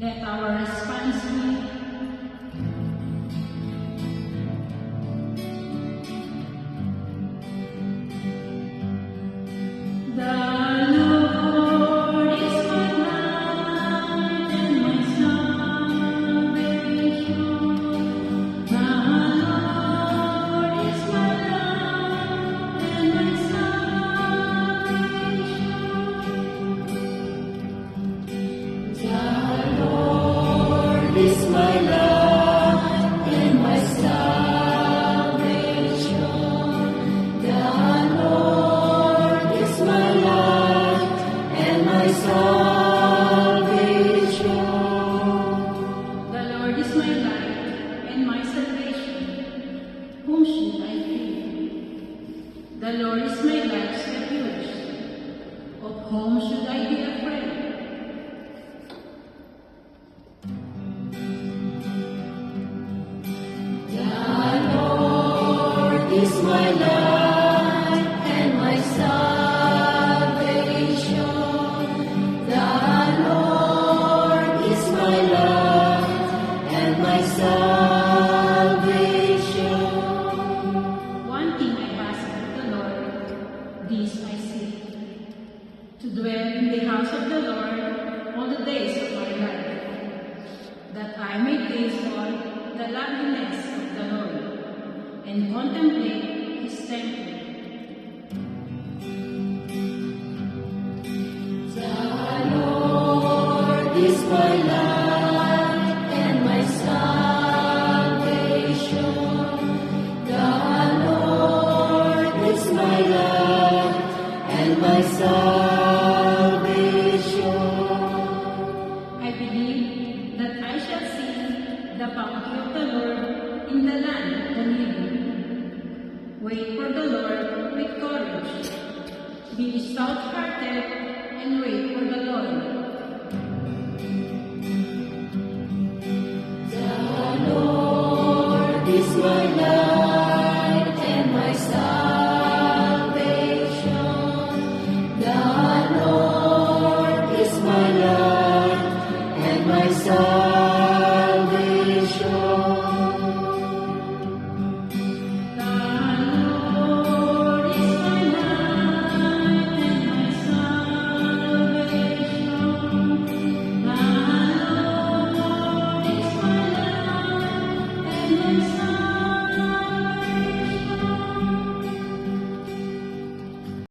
Let our response be, the Lord is my light and my salvation. The Lord is my light and my salvation. The Lord is my light and my salvation. The Lord is my light and my salvation. The Lord is my light and my salvation. Whom should I fear? The Lord is my life's refuge. Of whom should I be afraid? The Lord is my light and my salvation. The Lord is my light and my salvation. One thing I ask of the Lord, this I seek, to dwell in the house of the Lord all the days of my life, that I may gaze on the loveliness of the Lord and contemplate His temple. The Lord is my light and my salvation. The Lord is my light and my salvation. I believe that I shall see the bounty of the Lord in the land of the living. Wait for the Lord with courage. Be stout-hearted and wait for the Lord.